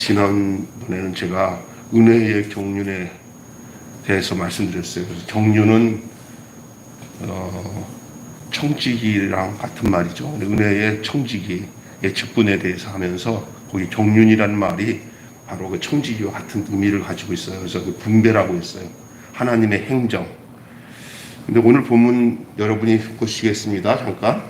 지난번에는 제가 은혜의 경륜에 대해서 말씀드렸어요. 그래서 경륜은 청지기랑 같은 말이죠. 은혜의 청지기의 직분에 대해서 하면서 거기 경륜이라는 말이 바로 그 청지기와 같은 의미를 가지고 있어요. 그래서 그 분배라고 했어요. 하나님의 행정. 근데 오늘 본문 여러분이 보시겠습니다. 잠깐.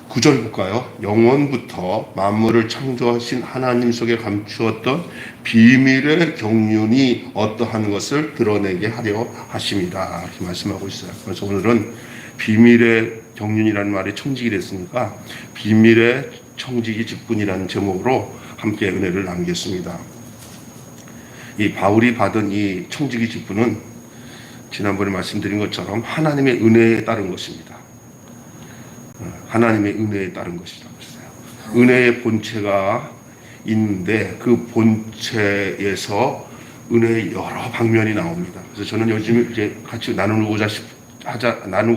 9절 볼까요? 영원부터 만물을 창조하신 하나님 속에 감추었던 비밀의 경륜이 어떠한 것을 드러내게 하려 하심이라 이렇게 말씀하고 있어요. 그래서 오늘은 비밀의 경륜이라는 말이 청지기 됐으니까 비밀의 청지기 직분이라는 제목으로 함께 은혜를 나누겠습니다. 이 바울이 받은 이 청지기 직분은 지난번에 말씀드린 것처럼 하나님의 은혜에 따른 것입니다. 하나님의 은혜에 따른 것이라고 했어요. 은혜의 본체가 있는데 그 본체에서 은혜의 여러 방면이 나옵니다. 그래서 저는 요즘 이제 같이 나누고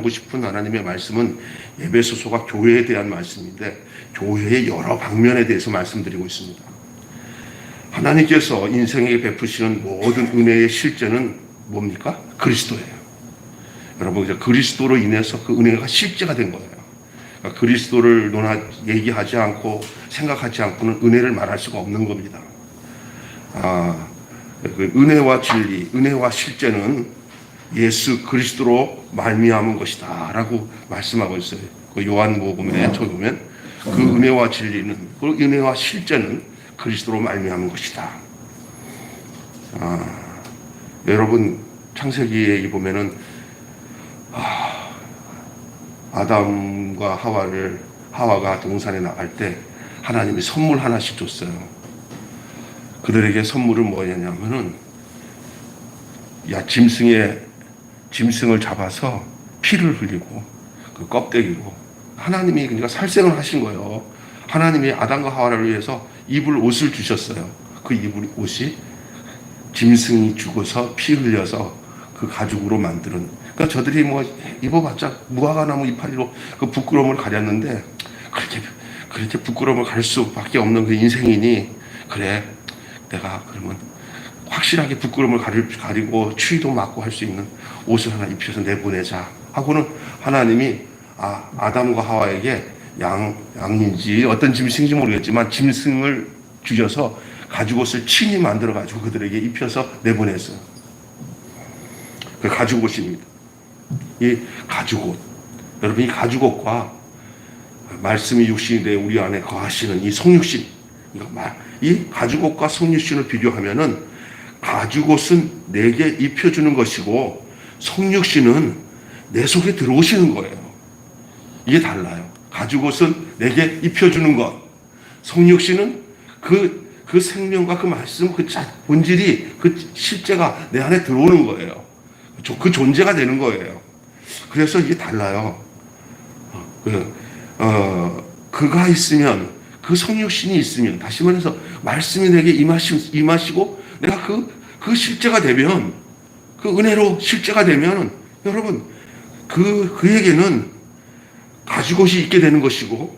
싶은 하나님의 말씀은 에베소서가 교회에 대한 말씀인데 교회의 여러 방면에 대해서 말씀드리고 있습니다. 하나님께서 인생에게 베푸시는 모든 은혜의 실제는 뭡니까? 그리스도예요. 여러분, 이제 그리스도로 인해서 그 은혜가 실제가 된 거예요. 그리스도를 얘기하지 않고 생각하지 않고는 은혜를 말할 수가 없는 겁니다. 그 은혜와 진리, 은혜와 실제는 예수 그리스도로 말미암은 것이다 라고 말씀하고 있어요. 그 요한복음에 보면 그 은혜와 진리는, 그 은혜와 실제는 그리스도로 말미암은 것이다. 여러분, 창세기에 보면은 아담과 하와가 동산에 나갈 때 하나님이 선물 하나씩 줬어요. 그들에게 선물은 뭐냐면은 짐승을 잡아서 피를 흘리고 그 껍데기로 하나님이 그러니까 살생을 하신 거예요. 하나님이 아담과 하와를 위해서 입을 옷을 주셨어요. 그 입을 옷이 짐승이 죽어서 피 흘려서 그 가죽으로 만드는. 그러니까 저들이 뭐 입어봤자 무화과나무 이파리로 그 부끄러움을 가렸는데 그렇게 부끄러움을 가릴 수밖에 없는 그 인생이니 그래 내가 그러면 확실하게 부끄러움을 가리고 추위도 맞고 할 수 있는 옷을 하나 입혀서 내보내자 하고는 하나님이 아담과 하와에게 양인지 어떤 짐승인지 모르겠지만 짐승을 주셔서 가죽옷을 친히 만들어가지고 그들에게 입혀서 내보냈어요. 그 가죽옷입니다. 이 가죽옷. 여러분, 이 가죽옷과 말씀이 육신이 되어 우리 안에 거하시는 이 성육신. 이 가죽옷과 성육신을 비교하면은 가죽옷은 내게 입혀주는 것이고 성육신은 내 속에 들어오시는 거예요. 이게 달라요. 가죽옷은 내게 입혀주는 것. 성육신은 그 생명과 그 말씀, 그 본질이, 그 실제가 내 안에 들어오는 거예요. 그 존재가 되는 거예요. 그래서 이게 달라요. 그가 있으면, 그 성육신이 있으면, 다시 말해서 말씀이 내게 임하시고 내가 그 실제가 되면, 그 은혜로 실제가 되면, 여러분, 그에게는 가죽옷이 있게 되는 것이고,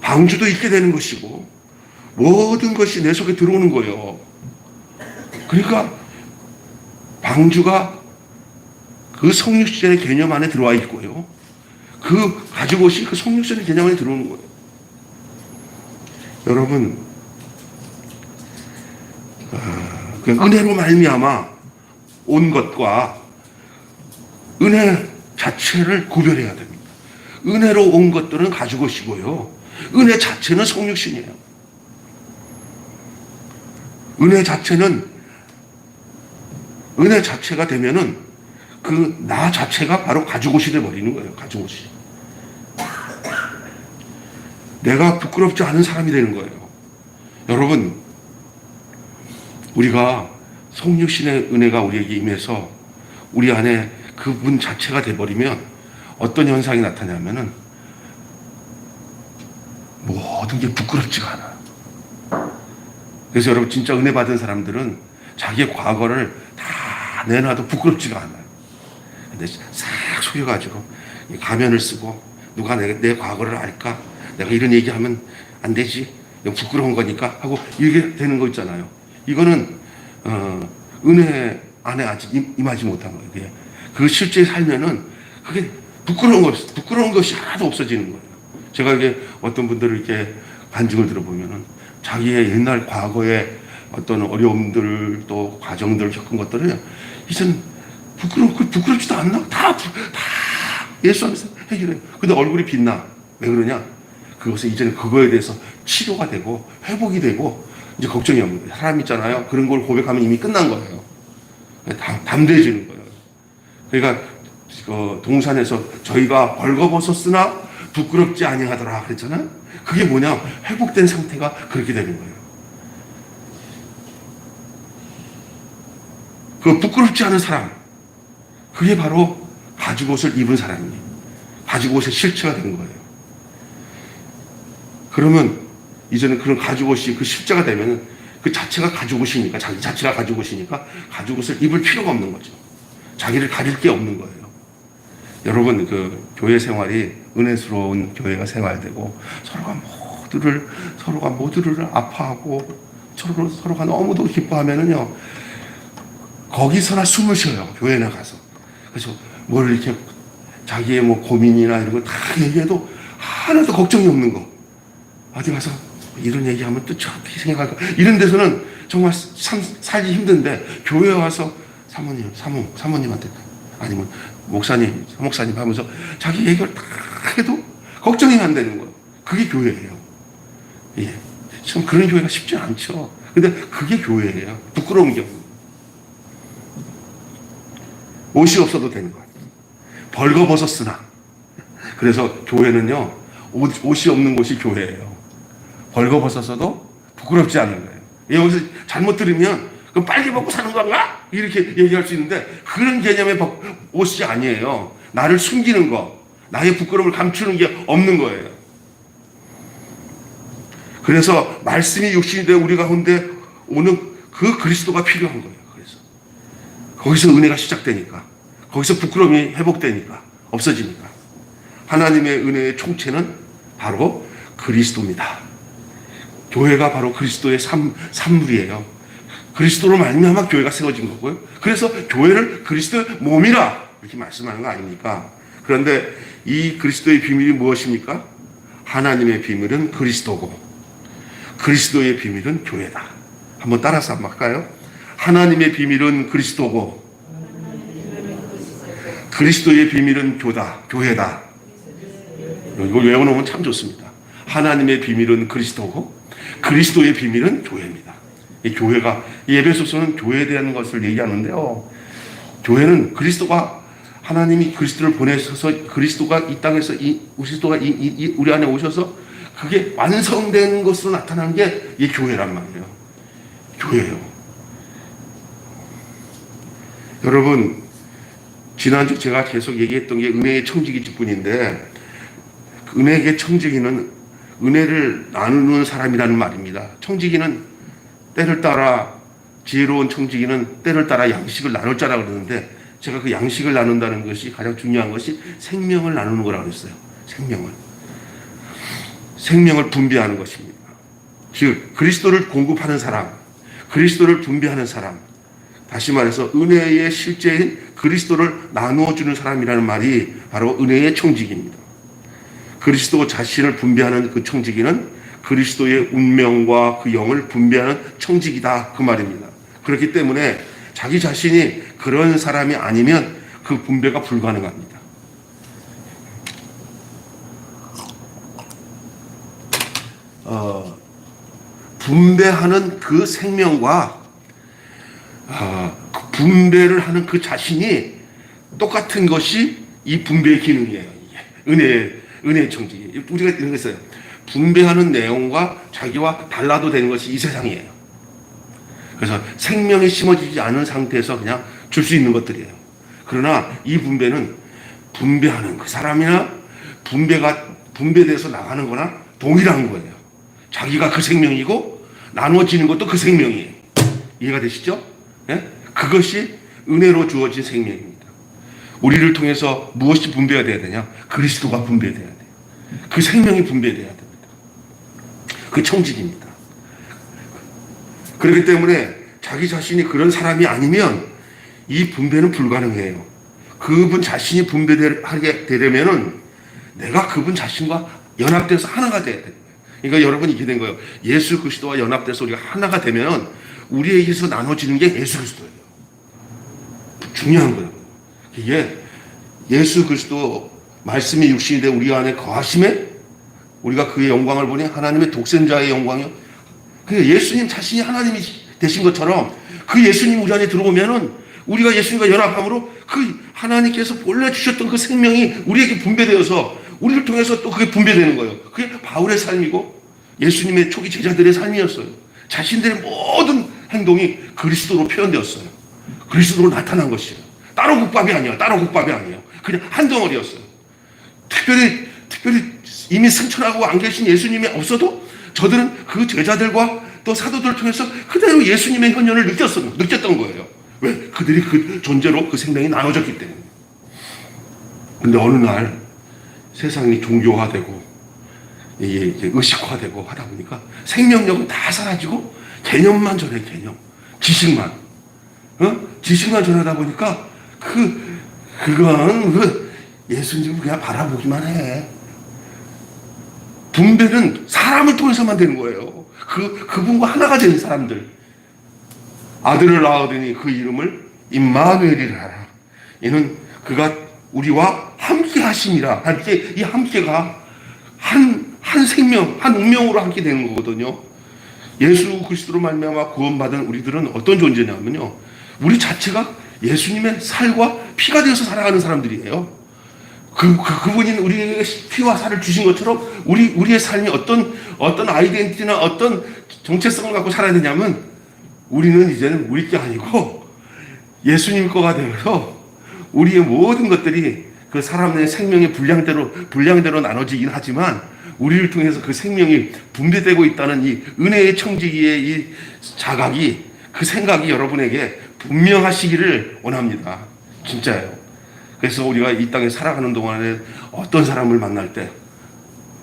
방주도 있게 되는 것이고, 모든 것이 내 속에 들어오는 거예요. 그러니까, 방주가 그 성육신의 개념 안에 들어와 있고요. 그 가죽옷이 그 성육신의 개념 안에 들어오는 거예요. 여러분, 그 은혜로 말미암아 온 것과 은혜 자체를 구별해야 됩니다. 은혜로 온 것들은 가죽옷이고요. 은혜 자체는 성육신이에요. 은혜 자체가 되면은 그 나 자체가 바로 가죽옷이 되어버리는 거예요. 가죽옷이. 내가 부끄럽지 않은 사람이 되는 거예요. 여러분, 우리가 성육신의 은혜가 우리에게 임해서 우리 안에 그분 자체가 되어버리면 어떤 현상이 나타나냐면은 모든 게 부끄럽지가 않아요. 그래서 여러분, 진짜 은혜 받은 사람들은 자기의 과거를 다 내놔도 부끄럽지가 않아요. 근데 싹 속여가지고 가면을 쓰고 누가 내 과거를 알까? 내가 이런 얘기하면 안 되지. 이거 부끄러운 거니까 하고 이게 되는 거 있잖아요. 이거는 은혜 안에 아직 임하지 못한 거예요. 그게. 그 실제 살면은 그게 부끄러운 것이 하나도 없어지는 거예요. 제가 이게 어떤 분들을 이렇게 간증을 들어보면은 자기의 옛날 과거의 어떤 어려움들 또 과정들 겪은 것들을 이젠 부끄럽지도 않나? 다 예수 안에서 해결해요. 근데 얼굴이 빛나. 왜 그러냐? 그것은 이제는 그거에 대해서 치료가 되고 회복이 되고 이제 걱정이 없는 거예요. 사람 있잖아요. 그런 걸 고백하면 이미 끝난 거예요. 담대해지는 거예요. 그러니까 동산에서 저희가 벌거벗었으나 부끄럽지 아니하더라 그랬잖아요. 그게 뭐냐? 회복된 상태가 그렇게 되는 거예요. 그 부끄럽지 않은 사람, 그게 바로 가죽옷을 입은 사람이에요. 가죽옷의 실체가 된 거예요. 그러면 이제는 그런 가죽옷이 그 실제가 되면 그 자체가 가죽옷이니까, 자기 자체가 가죽옷이니까 가죽옷을 입을 필요가 없는 거죠. 자기를 가릴 게 없는 거예요. 여러분, 그 교회 생활이 은혜스러운 교회가 생활되고 서로가 모두를 아파하고 서로가 너무도 기뻐하면은요, 거기서나 숨을 쉬어요. 교회 나가서. 그래서 뭘 이렇게 자기의 뭐 고민이나 이런 거 다 얘기해도 하나도 걱정이 없는 거. 어디 가서 이런 얘기하면 또 어떻게 생각할까? 이런 데서는 정말 살기 힘든데 교회에 와서 사모님한테 아니면 목사님, 사목사님 하면서 자기 얘기를 다 해도 걱정이 안 되는 거예요. 그게 교회예요. 예. 참 그런 교회가 쉽지 않죠. 근데 그게 교회예요. 부끄러운 경우. 옷이 없어도 되는 거예요. 벌거벗었으나. 그래서 교회는요, 옷이 없는 곳이 교회예요. 벌거벗었어도 부끄럽지 않은 거예요. 여기서 잘못 들으면 그럼 빨개 벗고 사는 건가? 이렇게 얘기할 수 있는데 그런 개념의 옷이 아니에요. 나를 숨기는 거, 나의 부끄러움을 감추는 게 없는 거예요. 그래서 말씀이 육신이 되어 우리 가운데 오는 그 그리스도가 필요한 거예요. 그래서 거기서 은혜가 시작되니까, 거기서 부끄러움이 회복되니까, 없어지니까. 하나님의 은혜의 총체는 바로 그리스도입니다. 교회가 바로 그리스도의 산물이에요. 그리스도로 말미암아 교회가 세워진 거고요. 그래서 교회를 그리스도의 몸이라 이렇게 말씀하는 거 아닙니까? 그런데 이 그리스도의 비밀이 무엇입니까? 하나님의 비밀은 그리스도고 그리스도의 비밀은 교회다. 한번 따라서 한번 할까요? 하나님의 비밀은 그리스도고 그리스도의 비밀은 교회다. 이거 외워놓으면 참 좋습니다. 하나님의 비밀은 그리스도고 그리스도의 비밀은 교회입니다. 이 교회가, 에베소서는 교회에 대한 것을 얘기하는데요. 교회는 그리스도가, 하나님이 그리스도를 보내셔서 그리스도가 이 땅에서 그리스도가 우리 안에 오셔서 그게 완성된 것으로 나타난 게 이 교회란 말이에요. 교회예요. 여러분, 지난주 제가 계속 얘기했던 게 은혜의 청지기 뿐인데, 은혜의 청지기는 은혜를 나누는 사람이라는 말입니다. 청지기는 때를 따라, 지혜로운 청지기는 때를 따라 양식을 나눌 자라 그러는데, 제가 그 양식을 나눈다는 것이 가장 중요한 것이 생명을 나누는 거라고 그랬어요. 생명을 분배하는 것입니다. 즉 그리스도를 공급하는 사람, 그리스도를 분배하는 사람, 다시 말해서 은혜의 실제인 그리스도를 나누어 주는 사람이라는 말이 바로 은혜의 청지기입니다. 그리스도 자신을 분배하는 그 청지기는 그리스도의 운명과 그 영을 분배하는 청지기다, 그 말입니다. 그렇기 때문에 자기 자신이 그런 사람이 아니면 그 분배가 불가능합니다. 분배하는 그 생명과 그 분배를 하는 그 자신이 똑같은 것이 이 분배의 기능이에요. 은혜의 청지기. 우리가 이런 거 있어요. 분배하는 내용과 자기와 달라도 되는 것이 이 세상이에요. 그래서 생명이 심어지지 않은 상태에서 그냥 줄 수 있는 것들이에요. 그러나 이 분배는 분배하는 그 사람이나 분배돼서 나가는 거나 동일한 거예요. 자기가 그 생명이고 나누어지는 것도 그 생명이에요. 이해가 되시죠? 네? 그것이 은혜로 주어진 생명입니다. 우리를 통해서 무엇이 분배가 돼야 되냐? 그리스도가 분배돼야 돼요. 그 생명이 분배돼야 됩니다. 그 청직입니다. 그렇기 때문에 자기 자신이 그런 사람이 아니면 이 분배는 불가능해요. 그분 자신이 분배하게 되려면은 내가 그분 자신과 연합돼서 하나가 돼야 돼요. 그러니까 여러분 이렇게 된 거예요. 예수 그리스도와 연합돼서 우리가 하나가 되면 우리에게서 나눠지는 게 예수 그리스도예요. 중요한 거예요. 이게 예수 그리스도 말씀이 육신이 돼 우리 안에 거하심에 우리가 그의 영광을 보니 하나님의 독생자의 영광이요. 그 예수님 자신이 하나님이 되신 것처럼 그 예수님 우리 안에 들어오면은 우리가 예수님과 연합함으로 그 하나님께서 본래 주셨던 그 생명이 우리에게 분배되어서 우리를 통해서 또 그게 분배되는 거예요. 그게 바울의 삶이고 예수님의 초기 제자들의 삶이었어요. 자신들의 모든 행동이 그리스도로 표현되었어요. 그리스도로 나타난 것이에요. 따로 국밥이 아니에요. 따로 국밥이 아니에요. 그냥 한 덩어리였어요. 특별히 이미 승천하고 안 계신 예수님이 없어도 저들은 그 제자들과 또 사도들을 통해서 그대로 예수님의 현현을 느꼈던 거예요. 왜? 그들이 그 존재로 그 생명이 나눠졌기 때문에. 근데 어느 날 세상이 종교화되고 이게 의식화되고 하다 보니까 생명력은 다 사라지고 개념만 전해, 개념. 지식만. 지식만 전하다 보니까 그건 예수님을 그냥 바라보기만 해. 분배는 사람을 통해서만 되는 거예요. 그분과 하나가 되는 사람들. 아들을 낳으더니 그 이름을 임마누엘이라 하라. 이는 그가 우리와 함께 하심이라. 함께, 이 함께가 한 생명, 한 운명으로 함께 되는 거거든요. 예수 그리스도로 말미암아 구원받은 우리들은 어떤 존재냐면요. 우리 자체가 예수님의 살과 피가 되어서 살아가는 사람들이에요. 그분이 우리에게 피와 살을 주신 것처럼 우리의 삶이 어떤 아이덴티티나 어떤 정체성을 갖고 살아야 되냐면 우리는 이제는 우리 게 아니고 예수님 거가 되어서 우리의 모든 것들이 그 사람의 생명의 분량대로 나눠지긴 하지만 우리를 통해서 그 생명이 분배되고 있다는 이 은혜의 청지기의 이 자각이 그 생각이 여러분에게 분명하시기를 원합니다. 진짜예요. 그래서 우리가 이 땅에 살아가는 동안에 어떤 사람을 만날 때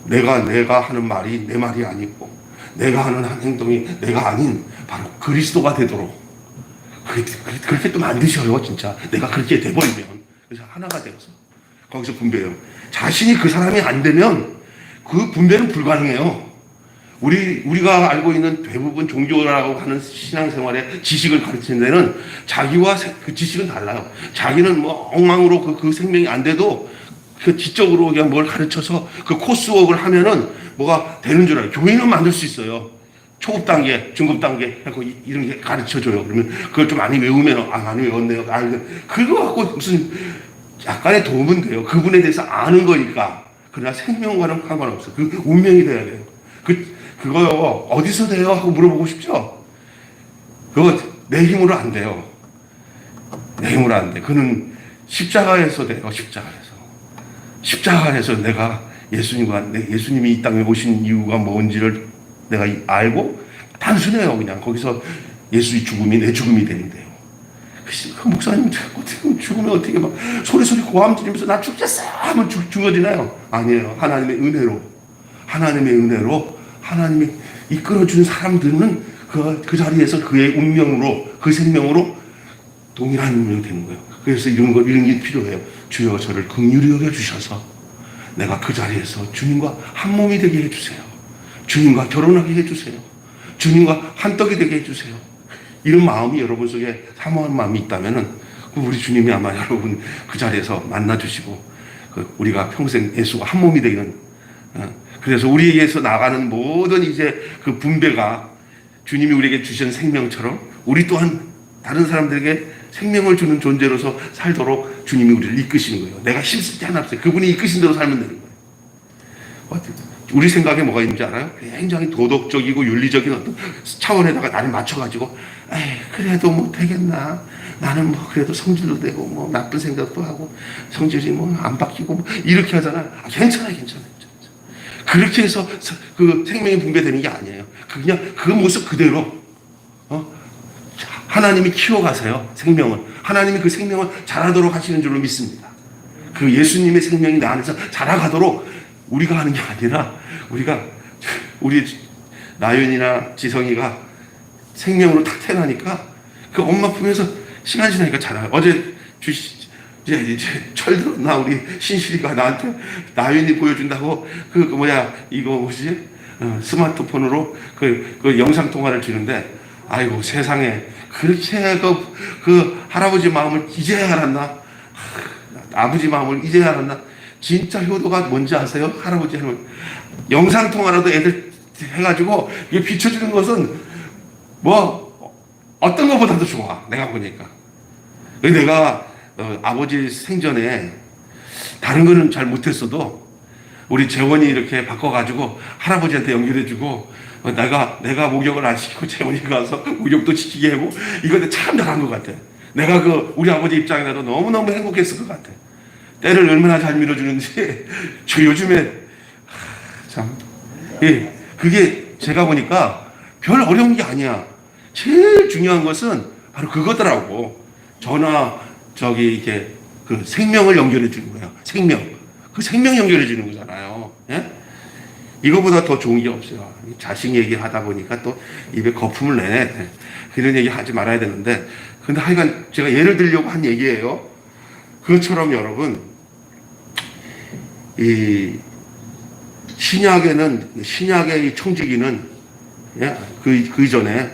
내가 하는 말이 내 말이 아니고 내가 하는 행동이 내가 아닌 바로 그리스도가 되도록 그렇게 또 만드셔요. 진짜 내가 그렇게 돼버리면 그래서 하나가 되어서 거기서 분배해요. 자신이 그 사람이 안 되면 그 분배는 불가능해요. 우리가 알고 있는 대부분 종교라고 하는 신앙생활의 지식을 가르치는 데는 자기와 그 지식은 달라요. 자기는 뭐 엉망으로 그 생명이 안 돼도 그 지적으로 그냥 뭘 가르쳐서 그 코스웍을 하면은 뭐가 되는 줄 알아요. 교회는 만들 수 있어요. 초급 단계, 중급 단계 하고 이런 게 가르쳐줘요. 그러면 그걸 좀 많이 외우면 많이 외웠네요. 그거 갖고 무슨 약간의 도움은 돼요. 그분에 대해서 아는 거니까. 그러나 생명과는 상관없어요. 그 운명이 돼야 돼요. 그거요 어디서 돼요? 하고 물어보고 싶죠? 그거 내 힘으로 안 돼요. 내 힘으로 안 돼. 그는 십자가에서 돼요. 십자가에서 내가 예수님이 이 땅에 오신 이유가 뭔지를 내가 알고 단순해요. 그냥 거기서 예수의 죽음이 내 죽음이 되는데요. 그 목사님 어떻게 죽으면 어떻게 막 소리 고함 지르면서 나 죽겠어 하면 죽어지나요? 아니에요. 하나님의 은혜로 하나님이 이끌어준 사람들은 그 자리에서 그의 운명으로 그 생명으로 동일한 운명이 되는 거예요. 그래서 이런 게 필요해요. 주여 저를 긍휼히 여겨주셔서 내가 그 자리에서 주님과 한 몸이 되게 해주세요. 주님과 결혼하게 해주세요. 주님과 한떡이 되게 해주세요. 이런 마음이 여러분 속에 사모하는 마음이 있다면은 우리 주님이 아마 여러분 그 자리에서 만나주시고 우리가 평생 예수가 한 몸이 되는 그래서 우리에게서 나가는 모든 이제 그 분배가 주님이 우리에게 주신 생명처럼 우리 또한 다른 사람들에게 생명을 주는 존재로서 살도록 주님이 우리를 이끄시는 거예요. 내가 힘쓸 게 하나 없어요. 그분이 이끄신 대로 살면 되는 거예요. 우리 생각에 뭐가 있는지 알아요? 굉장히 도덕적이고 윤리적인 어떤 차원에다가 나를 맞춰가지고 그래도 뭐 되겠나? 나는 뭐 그래도 성질도 되고 뭐 나쁜 생각도 하고 성질이 뭐 안 바뀌고 뭐 이렇게 하잖아. 괜찮아. 그렇게 해서 그 생명이 분배되는 게 아니에요. 그냥 그 모습 그대로 하나님이 키워가세요. 생명을. 하나님이 그 생명을 자라도록 하시는 줄로 믿습니다. 그 예수님의 생명이 내 안에서 자라가도록 우리가 하는 게 아니라 우리 나윤이나 지성이가 생명으로 탁 태어나니까 그 엄마 품에서 시간 지나니까 자라요. 어제 이제 철 들었나 우리 신실이가 나한테 나윤이 보여준다고 이거 뭐지? 스마트폰으로 그 영상 통화를 주는데, 아이고 세상에 그렇게 그 할아버지 마음을 이제야 알았나? 아버지 마음을 이제야 알았나? 진짜 효도가 뭔지 아세요? 할아버지 할머니 영상 통화라도 애들 해가지고 이게 비춰주는 것은 뭐 어떤 것보다도 좋아. 내가 보니까. 내가 아버지 생전에 다른 거는 잘 못했어도 우리 재원이 이렇게 바꿔가지고 할아버지한테 연결해주고, 내가 목욕을 안 시키고 재원이가 가서 목욕도 시키게 하고, 이거 참 잘한 것 같아. 내가 우리 아버지 입장이라도 너무너무 행복했을 것 같아. 때를 얼마나 잘 밀어주는지. 저 요즘에 참, 그게 제가 보니까 별 어려운 게 아니야. 제일 중요한 것은 바로 그거더라고. 전화 이게 그 생명을 연결해 주는 거야. 그 생명 연결해 주는 거잖아요. 예? 이거보다 더 좋은 게 없어요. 자식 얘기하다 보니까 또 입에 거품을 내네. 그런 얘기 하지 말아야 되는데, 근데 하여간 제가 예를 들려고 한 얘기예요. 그것처럼 여러분, 이 신약의 이 청지기는, 예? 그 이전에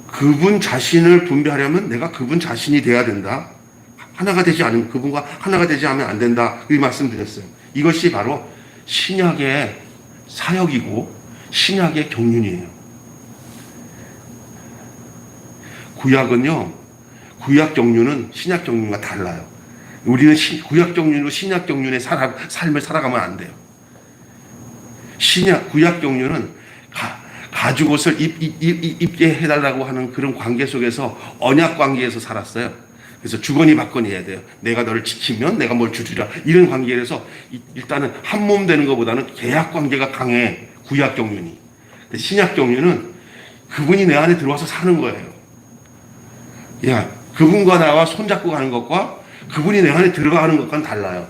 그분 자신을 분배하려면 내가 그분 자신이 돼야 된다. 하나가 되지 않으면, 그분과 하나가 되지 않으면 안 된다. 이 말씀 드렸어요. 이것이 바로 신약의 사역이고 신약의 경륜이에요. 구약은요, 구약 경륜은 신약 경륜과 달라요. 우리는 구약 경륜으로 신약 경륜의 삶을 살아가면 안 돼요. 구약 경륜은 가죽 옷을 입게 해달라고 하는 그런 관계 속에서, 언약 관계에서 살았어요. 그래서 주거니 받거니 해야 돼요. 내가 너를 지키면 내가 뭘 주리라. 이런 관계에서 일단은 한 몸 되는 것보다는 계약 관계가 강해, 구약 경륜이. 신약 경륜은 그분이 내 안에 들어와서 사는 거예요. 그분과 나와 손잡고 가는 것과 그분이 내 안에 들어가는 것과는 달라요.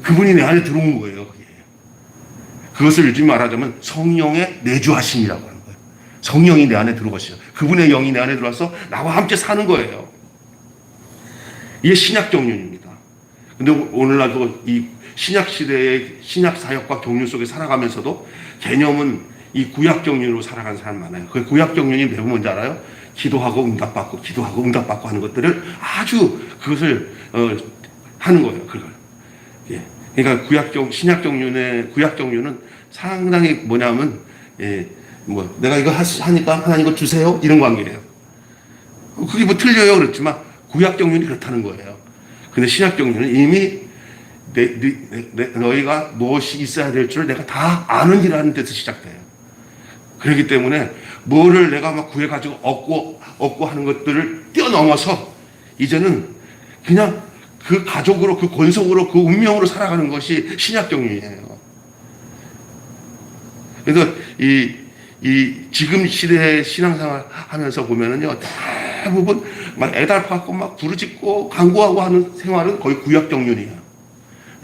그분이 내 안에 들어온 거예요. 그것을 요즘 말하자면 성령의 내주하심이라고 하는 거예요. 성령이 내 안에 들어오시죠. 그분의 영이 내 안에 들어와서 나와 함께 사는 거예요. 이게 신약 경륜입니다. 근데 오늘날도 이 신약 시대의 신약 사역과 경륜 속에 살아가면서도 개념은 이 구약 경륜으로 살아가는 사람 많아요. 그 구약 경륜이 매우 뭔지 알아요? 기도하고 응답받고, 기도하고 응답받고 하는 것들을 아주 그것을 하는 거예요. 그걸. 그러니까 구약 경륜은 상당히 뭐냐면, 내가 이거 하니까 하나님 이거 주세요, 이런 관계예요. 그게 뭐 틀려요, 그렇지만 구약 경륜이 그렇다는 거예요. 근데 신약 경륜은 이미 너희가 무엇이 있어야 될 줄 내가 다 아는이라는 데서 시작돼요. 그렇기 때문에 뭐를 내가 막 구해가지고 얻고 하는 것들을 뛰어넘어서 이제는 그냥 그 가족으로, 그 권속으로, 그 운명으로 살아가는 것이 신약 경륜이에요. 그래서 지금 시대의 신앙생활 하면서 보면은요, 대부분 막 애달파고 막 부르짖고 간구하고 하는 생활은 거의 구약 경륜이에요.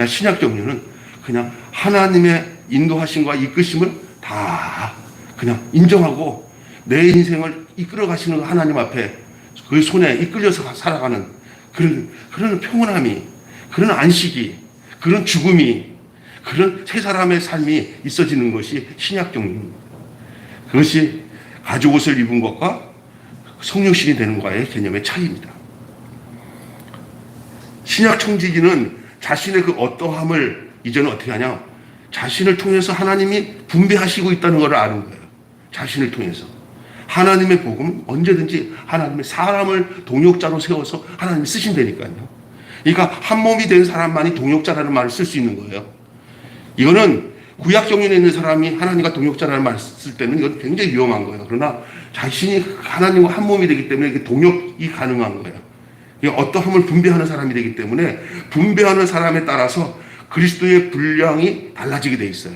신약 경륜은 그냥 하나님의 인도하심과 이끄심을 다 그냥 인정하고 내 인생을 이끌어 가시는 하나님 앞에 그 손에 이끌려서 살아가는 그런 평온함이, 그런 안식이, 그런 죽음이, 그런 세 사람의 삶이 있어지는 것이 신약 경륜입니다. 그것이 가죽 옷을 입은 것과 성령신이 되는 것과의 개념의 차이입니다. 신약 청지기는 자신의 그 어떠함을 이제는 어떻게 하냐? 자신을 통해서 하나님이 분배하시고 있다는 것을 아는 거예요. 자신을 통해서. 하나님의 복음은 언제든지 하나님의 사람을 동역자로 세워서 하나님이 쓰신다니까요. 그러니까 한 몸이 된 사람만이 동역자라는 말을 쓸 수 있는 거예요. 이거는 구약 경륜에 있는 사람이 하나님과 동역자라는 말을 쓸 때는 이건 굉장히 위험한 거예요. 그러나 자신이 하나님과 한 몸이 되기 때문에 이게 동역이 가능한 거예요. 어떠함을 분배하는 사람이 되기 때문에 분배하는 사람에 따라서 그리스도의 분량이 달라지게 돼 있어요.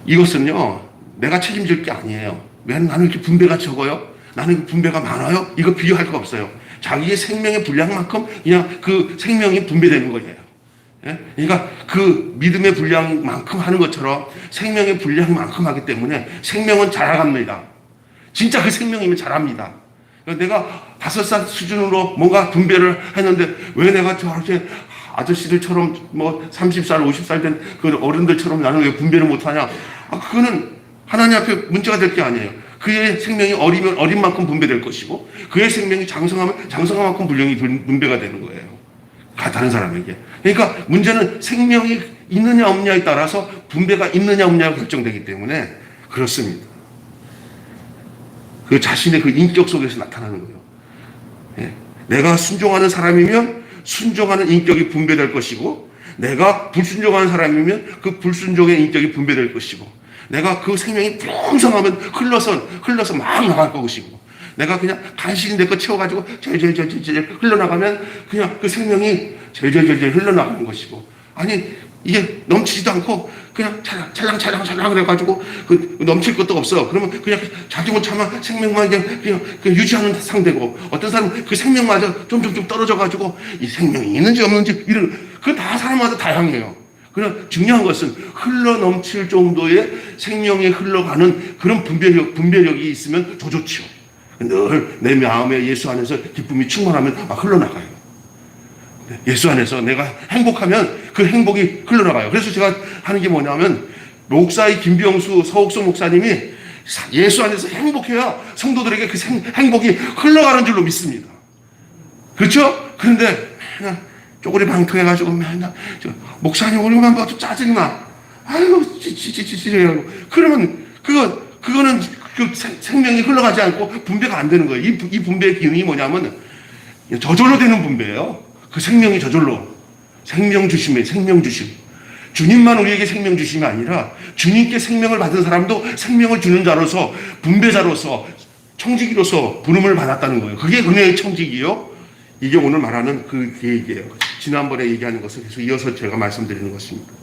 이것은요, 내가 책임질 게 아니에요. 왜 나는 이렇게 분배가 적어요? 나는 분배가 많아요? 이거 비교할 거 없어요. 자기의 생명의 분량만큼 그냥 그 생명이 분배되는 거예요. 예? 그러니까 그 믿음의 분량만큼 하는 것처럼 생명의 분량만큼 하기 때문에 생명은 자라갑니다. 진짜 그 생명이면 자랍니다. 내가 5살 수준으로 뭔가 분배를 했는데 왜 내가 저렇게 아저씨들처럼 뭐 30살, 50살 된 그 어른들처럼 나는 왜 분배를 못하냐? 그거는 하나님 앞에 문제가 될 게 아니에요. 그의 생명이 어리면 어린 만큼 분배될 것이고 그의 생명이 장성하면 장성한 만큼 분배가 되는 거예요. 다른 사람에게. 그러니까 문제는 생명이 있느냐 없느냐에 따라서 분배가 있느냐 없느냐가 결정되기 때문에 그렇습니다. 그 자신의 그 인격 속에서 나타나는 거예요. 예. 내가 순종하는 사람이면 순종하는 인격이 분배될 것이고 내가 불순종하는 사람이면 그 불순종의 인격이 분배될 것이고 내가 그 생명이 풍성하면 흘러서 막 나갈 것이고 내가 그냥 간신히 내 거 채워가지고 제일 흘러나가면 그냥 그 생명이 제일 흘러나가는 것이고 아니 이게 넘치지도 않고 그냥 찰랑찰랑 그래가지고 그 넘칠 것도 없어. 그러면 그냥 자기 못 참아 생명만 그냥 유지하는 상대고 어떤 사람은 그 생명마저 좀 떨어져가지고 이 생명이 있는지 없는지 그건 다 사람마다 다양해요. 그냥 중요한 것은 흘러 넘칠 정도의 생명이 흘러가는 그런 분배력이 있으면 더 좋죠. 늘 내 마음에 예수 안에서 기쁨이 충만하면 흘러나가요. 예수 안에서 내가 행복하면 그 행복이 흘러나가요. 그래서 제가 하는 게 뭐냐면 목사의 김병수 서옥성 목사님이 예수 안에서 행복해야 성도들에게 그 행복이 흘러가는 줄로 믿습니다. 그렇죠? 그런데 그냥 쪼그리 방통해가지고 맨날 목사님 오늘만 봐도 짜증나. 아유 찌찌찌찌찌 그러면 그거는 그 생명이 흘러가지 않고 분배가 안 되는 거예요. 이 분배의 기능이 뭐냐면 저절로 되는 분배예요. 그 생명이 저절로 생명 주심이에요. 생명 주심. 주님만 우리에게 생명 주심이 아니라 주님께 생명을 받은 사람도 생명을 주는 자로서 분배자로서 청지기로서 부름을 받았다는 거예요. 그게 은혜의 청지기요. 이게 오늘 말하는 그 얘기예요. 지난번에 얘기하는 것을 계속 이어서 제가 말씀드리는 것입니다.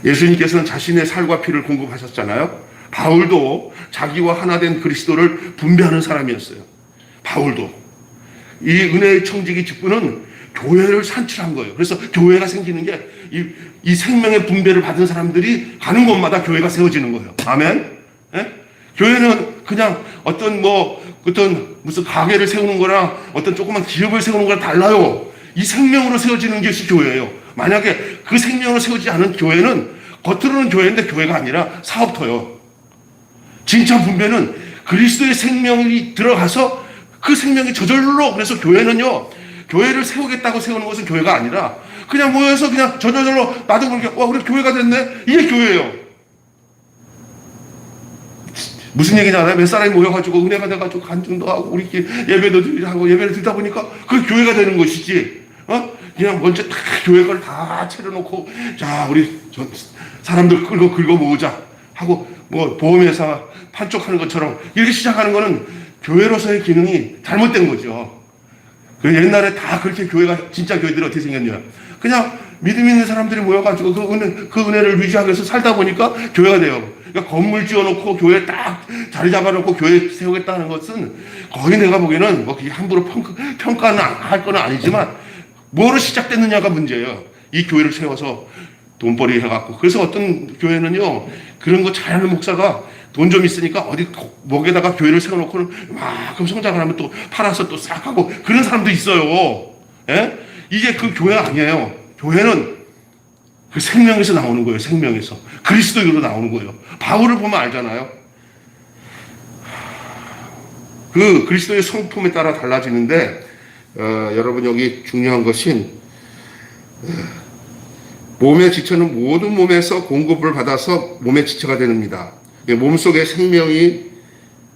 예수님께서는 자신의 살과 피를 공급하셨잖아요. 바울도 자기와 하나 된 그리스도를 분배하는 사람이었어요. 바울도. 이 은혜의 청지기 직분은 교회를 산출한 거예요. 그래서 교회가 생기는 게 이 생명의 분배를 받은 사람들이 가는 곳마다 교회가 세워지는 거예요. 아멘? 예? 교회는 그냥 어떤 무슨 가게를 세우는 거랑 어떤 조그만 기업을 세우는 거랑 달라요. 이 생명으로 세워지는 것이 교회예요. 만약에 그 생명으로 세우지 않은 교회는 겉으로는 교회인데 교회가 아니라 사업터요. 진짜 분배는 그리스도의 생명이 들어가서 그 생명이 저절로 그래서 교회는요. 교회를 세우겠다고 세우는 것은 교회가 아니라 그냥 모여서 그냥 저절로 나도 모르게 우리 교회가 됐네. 이게 교회예요. 무슨 얘기냐 알아요? 몇 사람이 모여가지고 은혜가 돼가지고 간증도 하고 우리끼리 예배도 하고 예배를 드리다 보니까 그게 교회가 되는 것이지. 그냥 먼저 다 교회 걸 다 차려놓고 자 우리 사람들 긁어 모으자 하고 뭐 보험회사 판촉하는 것처럼 이렇게 시작하는 거는 교회로서의 기능이 잘못된 거죠. 그 옛날에 다 그렇게 교회가 진짜 교회들이 어떻게 생겼냐? 그냥 믿음 있는 사람들이 모여가지고 그 은혜를 유지하기 위해서 살다 보니까 교회가 돼요. 그러니까 건물 지어놓고 교회 딱 자리 잡아놓고 교회 세우겠다는 것은 거의 내가 보기에는 뭐 그게 함부로 평가는 할 건 아니지만 뭐로 시작됐느냐가 문제예요. 이 교회를 세워서 돈벌이 해갖고 그래서 어떤 교회는요 그런 거 잘하는 목사가 돈 좀 있으니까 어디 목에다가 교회를 세워놓고는 막 그럼 성장을 하면 또 팔아서 또 싹 하고 그런 사람도 있어요. 예? 이게 그 교회 아니에요. 교회는 그 생명에서 나오는 거예요. 생명에서 그리스도로 나오는 거예요. 바울을 보면 알잖아요. 그 그리스도의 성품에 따라 달라지는데 여러분 여기 중요한 것은 몸의 지체는 모든 몸에서 공급을 받아서 몸의 지체가 됩니다. 몸속에 생명이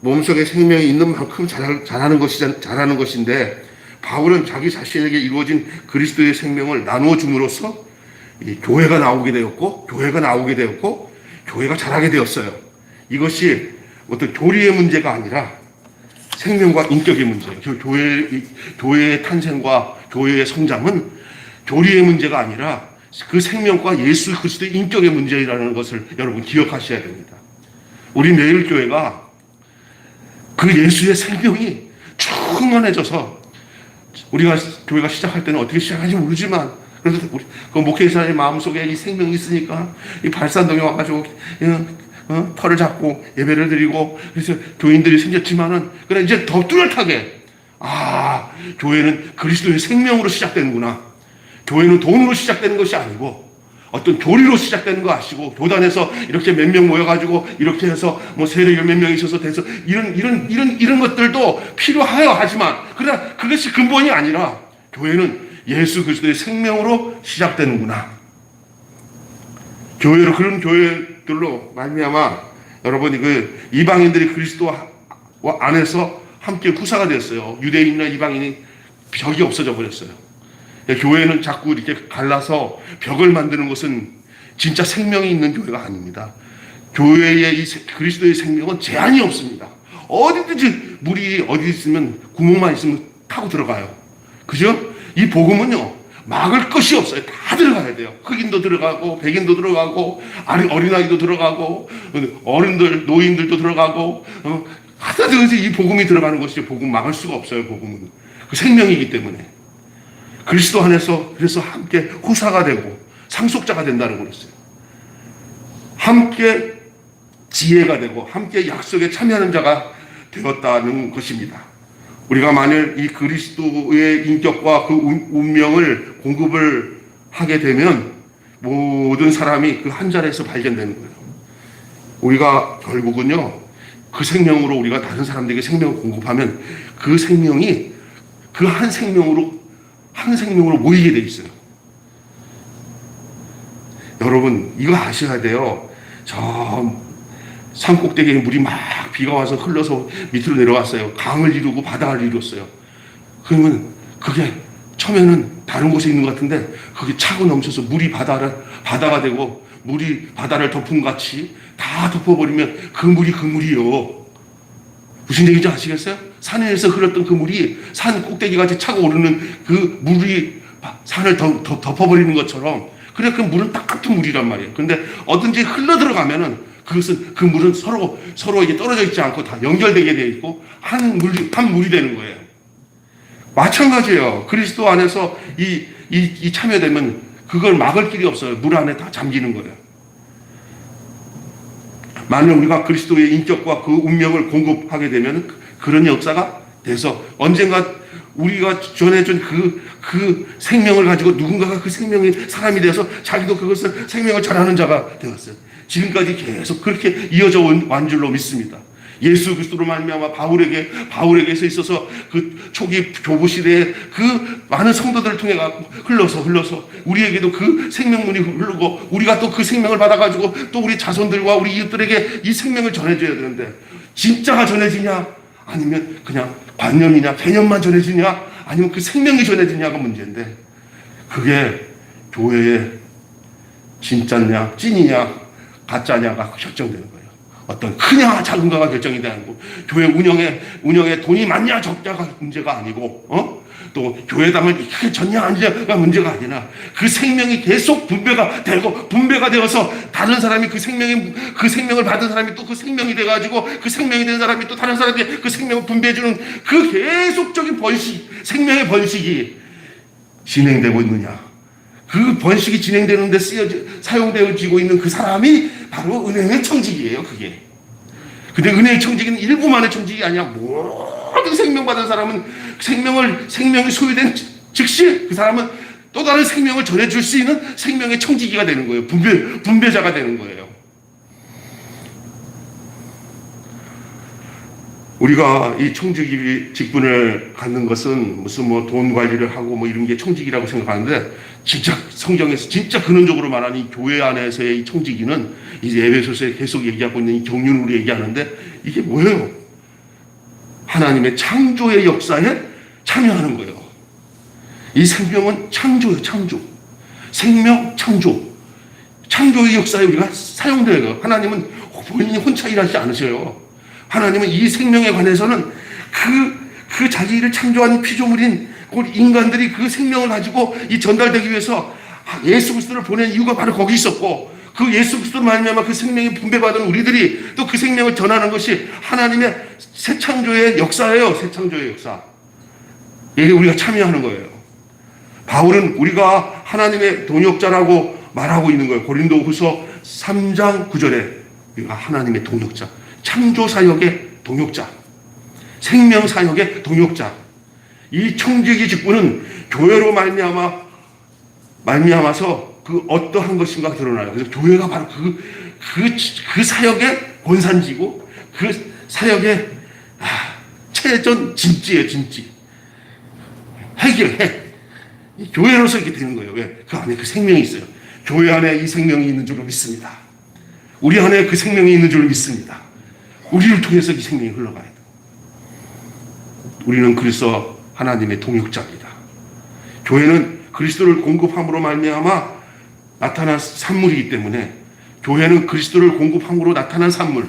있는 만큼 잘하는 것인데 바울은 자기 자신에게 이루어진 그리스도의 생명을 나누어 줌으로써 교회가 나오게 되었고 교회가 자라게 되었어요. 이것이 어떤 교리의 문제가 아니라 생명과 인격의 문제예요. 교회의 탄생과 교회의 성장은 교리의 문제가 아니라 그 생명과 예수 그리스도의 인격의 문제라는 것을 여러분 기억하셔야 됩니다. 우리 매일 교회가 그 예수의 생명이 충만해져서 우리가 교회가 시작할 때는 어떻게 시작하는지 모르지만 그래서 우리 그 목회자의 마음속에 이 생명이 있으니까 이 발산동에 와가지고 털을 잡고 예배를 드리고 그래서 교인들이 생겼지만은 그래 이제 더 뚜렷하게 교회는 그리스도의 생명으로 시작되는구나. 교회는 돈으로 시작되는 것이 아니고 어떤 교리로 시작되는 거 아시고 교단에서 이렇게 몇 명 모여가지고 이렇게 해서 뭐 세력이 몇 명 있어서 돼서 이런 것들도 필요하여 하지만 그러나 그것이 근본이 아니라 교회는 예수 그리스도의 생명으로 시작되는구나. 교회로 그런 교회들로 말미암아 여러분이 그 이방인들이 그리스도 안에서 함께 후사가 됐어요. 유대인이나 이방인이 벽이 없어져 버렸어요. 교회는 자꾸 이렇게 갈라서 벽을 만드는 것은 진짜 생명이 있는 교회가 아닙니다. 교회의 이 그리스도의 생명은 제한이 없습니다. 어디든지 물이 어디 있으면 구멍만 있으면 타고 들어가요. 그죠? 이 복음은요 막을 것이 없어요. 다 들어가야 돼요. 흑인도 들어가고 백인도 들어가고 어린아이도 들어가고 어른들 노인들도 들어가고 하여튼 이 복음이 들어가는 것이 복음 막을 수가 없어요. 복음은 그 생명이기 때문에 그리스도 안에서 그래서 함께 후사가 되고 상속자가 된다는 거였어요. 함께 지혜가 되고 함께 약속에 참여하는 자가 되었다는 것입니다. 우리가 만일 이 그리스도의 인격과 그 운명을 공급을 하게 되면 모든 사람이 그 한 자리에서 발견되는 거예요. 우리가 결국은요 그 생명으로 우리가 다른 사람들에게 생명을 공급하면 그 생명이 그 한 생명으로 모이게 돼 있어요. 여러분 이거 아셔야 돼요. 저 산꼭대기에 물이 막 비가 와서 흘러서 밑으로 내려왔어요. 강을 이루고 바다를 이뤘어요. 그러면 그게 처음에는 다른 곳에 있는 것 같은데 그게 차고 넘쳐서 물이 바다가 되고 물이 바다를 덮은 같이 다 덮어버리면 그 물이요. 무슨 얘기인지 아시겠어요? 산에서 흘렀던 그 물이 산 꼭대기까지 차고 오르는 그 물이 산을 덮어버리는 것처럼 그래 그 물은 똑같은 물이란 말이에요. 그런데 어딘지 흘러 들어가면은 그 물은 서로 이게 떨어져 있지 않고 다 연결되게 되어 있고 한 물이 되는 거예요. 마찬가지예요. 그리스도 안에서 이 참여되면 그걸 막을 길이 없어요. 물 안에 다 잠기는 거예요. 만일 우리가 그리스도의 인격과 그 운명을 공급하게 되면 그런 역사가 돼서 언젠가 우리가 전해준 그 생명을 가지고 누군가가 그 생명의 사람이 되어서 자기도 그것을 생명을 전하는 자가 되었어요. 지금까지 계속 그렇게 이어져 온 줄로 믿습니다. 예수 그리스도로 말미암아 바울에게서 있어서 그 초기 교부 시대에 그 많은 성도들을 통해 흘러서 우리에게도 그 생명문이 흐르고 우리가 또 그 생명을 받아가지고 또 우리 자손들과 우리 이웃들에게 이 생명을 전해줘야 되는데 진짜가 전해지냐 아니면 그냥 관념이냐 개념만 전해지냐 아니면 그 생명이 전해지냐가 문제인데 그게 교회의 진짜냐 찐이냐 가짜냐가 결정되는 거예요. 어떤 크냐 작은가가 결정이 되는 거고 교회 운영에 돈이 많냐 적냐가 문제가 아니고 또 교회당을 크게 졌냐 아니냐가 문제가 아니라 그 생명이 계속 분배가 되어서 다른 사람이 그 생명을 받은 사람이 또 그 생명이 돼가지고 그 생명이 된 사람이 또 다른 사람에게 그 생명을 분배해주는 그 계속적인 생명의 번식이 진행되고 있느냐. 그 번식이 진행되는데 사용되어지고 있는 그 사람이 바로 은혜의 청직이에요, 그게. 근데 은혜의 청직은 일부만의 청직이 아니야. 모든 생명받은 사람은 생명이 소유된 즉시 그 사람은 또 다른 생명을 전해줄 수 있는 생명의 청지기가 되는 거예요. 분배자가 되는 거예요. 우리가 이 청지기 직분을 갖는 것은 무슨 돈 관리를 하고 이런 게 청지기라고 생각하는데 진짜 성경에서 진짜 근원적으로 말하는 이 교회 안에서의 이 청지기는 이제 에베소서에 계속 얘기하고 있는 이 경륜으로 얘기하는데 이게 뭐예요? 하나님의 창조의 역사에 참여하는 거예요. 이 생명은 창조예요, 창조. 생명, 창조. 창조의 역사에 우리가 사용돼요. 하나님은 본인이 혼자 일하지 않으셔요. 하나님은 이 생명에 관해서는 그 자기를 창조한 피조물인 인간들이 그 생명을 가지고 이 전달되기 위해서 예수 그리스도를 보낸 이유가 바로 거기 있었고 그 예수 그리스도로 말미암아 그 생명이 분배받은 우리들이 또 그 생명을 전하는 것이 하나님의 새 창조의 역사예요. 새 창조의 역사. 이게 우리가 참여하는 거예요. 바울은 우리가 하나님의 동역자라고 말하고 있는 거예요. 고린도후서 3장 9절에 우리가 하나님의 동역자, 창조사역의 동역자, 생명사역의 동역자. 이 청지기 직분은 교회로 말미암아서 그 어떠한 것인가 드러나요. 그래서 교회가 바로 그 사역의 권산지고 그 사역의 최전 진지예요. 진지. 핵이에요. 교회로서 이렇게 되는 거예요. 왜? 그 안에 그 생명이 있어요. 교회 안에 이 생명이 있는 줄로 믿습니다. 우리 안에 그 생명이 있는 줄로 믿습니다. 우리를 통해서 이 생명이 흘러가야 돼요. 우리는 그래서 하나님의 동역자입니다. 교회는 그리스도를 공급함으로 말미암아 나타난 산물이기 때문에 교회는 그리스도를 공급함으로 나타난 산물.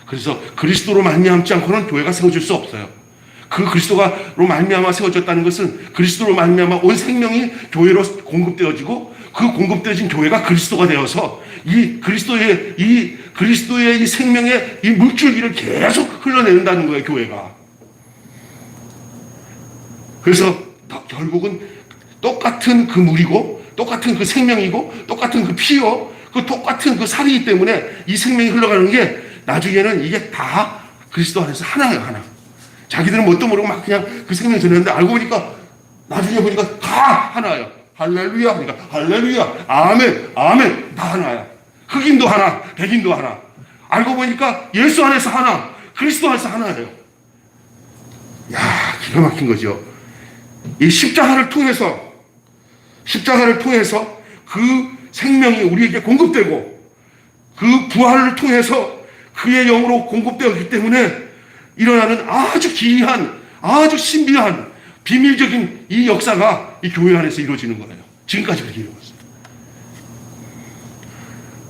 그래서 그리스도로 말미암지 않고는 교회가 세워질 수 없어요. 그 그리스도로 말미암아 세워졌다는 것은 그리스도로 말미암아 온 생명이 교회로 공급되어지고 그 공급되어진 교회가 그리스도가 되어서 이 그리스도의 이 생명의 이 물줄기를 계속 흘러내는다는 거예요. 교회가. 그래서 결국은 똑같은 그 물이고 똑같은 그 생명이고 똑같은 그 피요 그 똑같은 그 살이기 때문에 이 생명이 흘러가는 게 나중에는 이게 다 그리스도 안에서 하나예요. 하나. 자기들은 뭣도 모르고 막 그냥 그 생명이 전했는데 알고 보니까 나중에 보니까 다 하나예요. 할렐루야. 그러니까 할렐루야. 아멘. 아멘. 다 하나야. 흑인도 하나, 백인도 하나. 알고 보니까 예수 안에서 하나, 그리스도 안에서 하나예요. 야, 기가 막힌 거죠. 이 십자가를 통해서 그 생명이 우리에게 공급되고 그 부활을 통해서 그의 영으로 공급되었기 때문에 일어나는 아주 기이한, 아주 신비한, 비밀적인 이 역사가 이 교회 안에서 이루어지는 거예요. 지금까지 그렇게 이루어졌어요.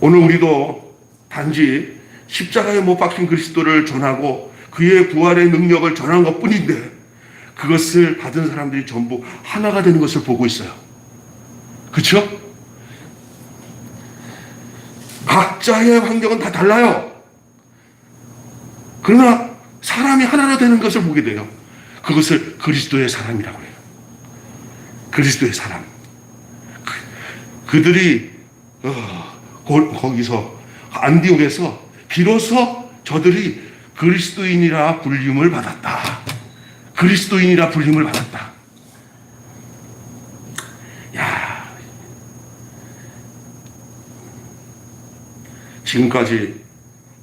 오늘 우리도 단지 십자가에 못 박힌 그리스도를 전하고 그의 부활의 능력을 전하는 것뿐인데 그것을 받은 사람들이 전부 하나가 되는 것을 보고 있어요. 그렇죠? 각자의 환경은 다 달라요. 그러나 사람이 하나가 되는 것을 보게 돼요. 그것을 그리스도의 사람이라고 해요. 그리스도의 사람. 그들이 거기서 안디옥에서 비로소 저들이 그리스도인이라 불림을 받았다. 그리스도인이라 불림을 받았다. 야, 지금까지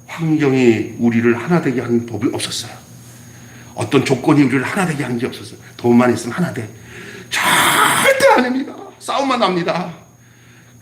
환경이 우리를 하나 되게 하는 법이 없었어요. 어떤 조건이 우리를 하나 되게 하는 게 없었어요. 돈만 있으면 하나 돼. 절대 안 합니다. 싸움만 납니다.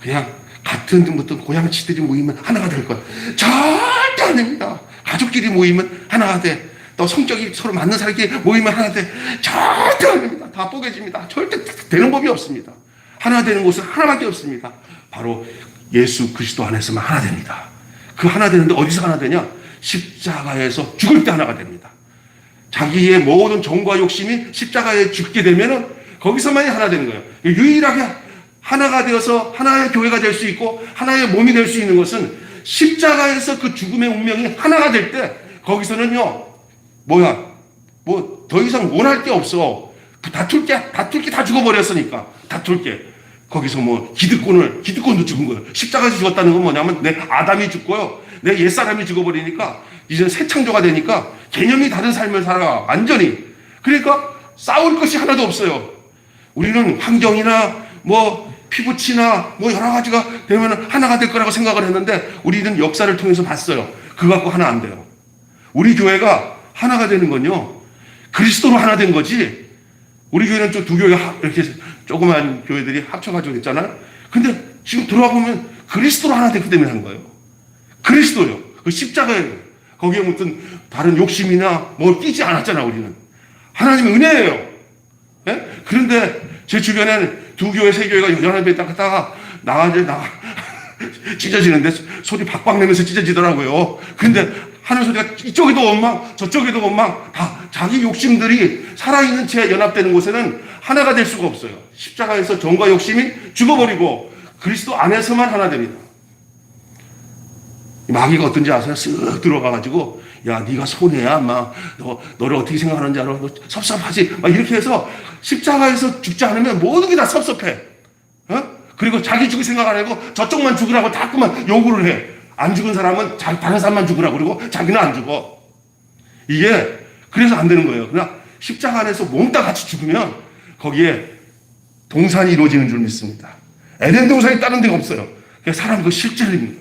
그냥 같은 고양이치들이 모이면 하나가 될 거야. 절대 안 됩니다. 가족끼리 모이면 하나가 돼. 또 성격이 서로 맞는 사람끼리 모이면 하나 돼. 절대 안 됩니다. 다 뽀개집니다. 절대 되는 법이 없습니다. 하나 되는 곳은 하나밖에 없습니다. 바로 예수 그리스도 안에서만 하나 됩니다. 그 하나 되는데 어디서 하나 되냐? 십자가에서 죽을 때 하나가 됩니다. 자기의 모든 정과 욕심이 십자가에 죽게 되면은 거기서만이 하나 되는 거예요. 유일하게 하나가 되어서 하나의 교회가 될 수 있고 하나의 몸이 될 수 있는 것은 십자가에서 그 죽음의 운명이 하나가 될 때 거기서는요, 더 이상 원할 게 없어. 다툴 게 다 죽어버렸으니까. 다툴 게. 거기서 기득권도 죽은 거예요. 십자가에서 죽었다는 건 뭐냐면 내 아담이 죽고요. 내 옛사람이 죽어버리니까 이제 새 창조가 되니까 개념이 다른 삶을 살아. 완전히. 그러니까 싸울 것이 하나도 없어요. 우리는 환경이나 피부치나 여러 가지가 되면 하나가 될 거라고 생각을 했는데 우리는 역사를 통해서 봤어요. 그거 갖고 하나 안 돼요. 우리 교회가 하나가 되는 건요, 그리스도로 하나 된 거지. 우리 교회는 두 교회가 이렇게 조그만 교회들이 합쳐가지고 있잖아요. 근데 지금 들어와 보면 그리스도로 하나 됐기 때문에 하는 거예요. 그리스도요. 그 십자가예요. 거기에 무슨 다른 욕심이나 끼지 않았잖아, 우리는. 하나님의 은혜예요. 예? 그런데 제 주변에는 두 교회, 세 교회가 연합에 있다가 나가 찢어지는데 소리 박박 내면서 찢어지더라고요. 근데 하는 소리가 이쪽에도 원망, 저쪽에도 원망, 다 자기 욕심들이 살아있는 채 연합되는 곳에는 하나가 될 수가 없어요. 십자가에서 정과 욕심이 죽어버리고 그리스도 안에서만 하나 됩니다. 마귀가 어떤지 아세요? 쓱 들어가가지고 야 네가 손해야 막 너를 어떻게 생각하는지 알아? 너 섭섭하지? 막 이렇게 해서 십자가에서 죽지 않으면 모든 게 다 섭섭해. 그리고 자기 죽을 생각 안 하고 저쪽만 죽으라고 자꾸만 요구를 해. 안 죽은 사람은 다른 사람만 죽으라고 그러고 자기는 안 죽어. 이게 그래서 안 되는 거예요. 그냥 십자가 안에서 몽땅 같이 죽으면 거기에 동산이 이루어지는 줄 믿습니다. 에덴 동산이 다른 데가 없어요. 그냥 사람 그 실질입니다.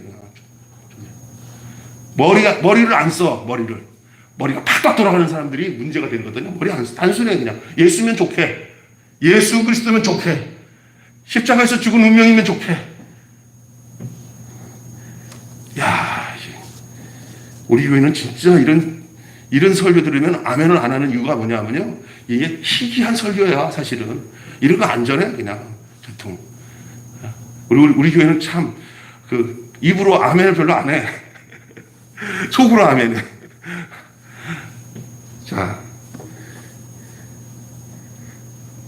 머리를 안 써. 머리가 팍팍 돌아가는 사람들이 문제가 되거든요. 머리 안 써. 단순해 그냥 예수면 좋게. 예수 그리스도면 좋게. 십자가에서 죽은 운명이면 좋게. 야, 우리 교회는 진짜 이런 설교 들으면 아멘을 안 하는 이유가 뭐냐면요. 이게 희귀한 설교야, 사실은. 이런 거 안 전해, 그냥. 전통. 우리 교회는 참, 입으로 아멘을 별로 안 해. 속으로 아멘해. 자.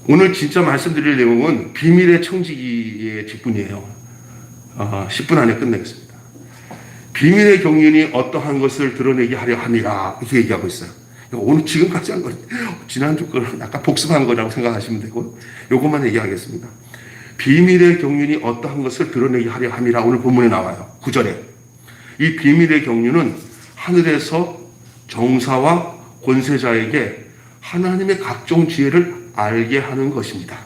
오늘 진짜 말씀드릴 내용은 비밀의 청지기의 직분이에요. 10분 안에 끝내겠습니다. 비밀의 경륜이 어떠한 것을 드러내게 하려 함이라 이렇게 얘기하고 있어요. 오늘 지금까지 한 거 지난주 걸 약간 복습한 거라고 생각하시면 되고 요것만 얘기하겠습니다. 비밀의 경륜이 어떠한 것을 드러내게 하려 함이라 오늘 본문에 나와요. 9절에. 이 비밀의 경륜은 하늘에서 정사와 권세자에게 하나님의 각종 지혜를 알게 하는 것입니다.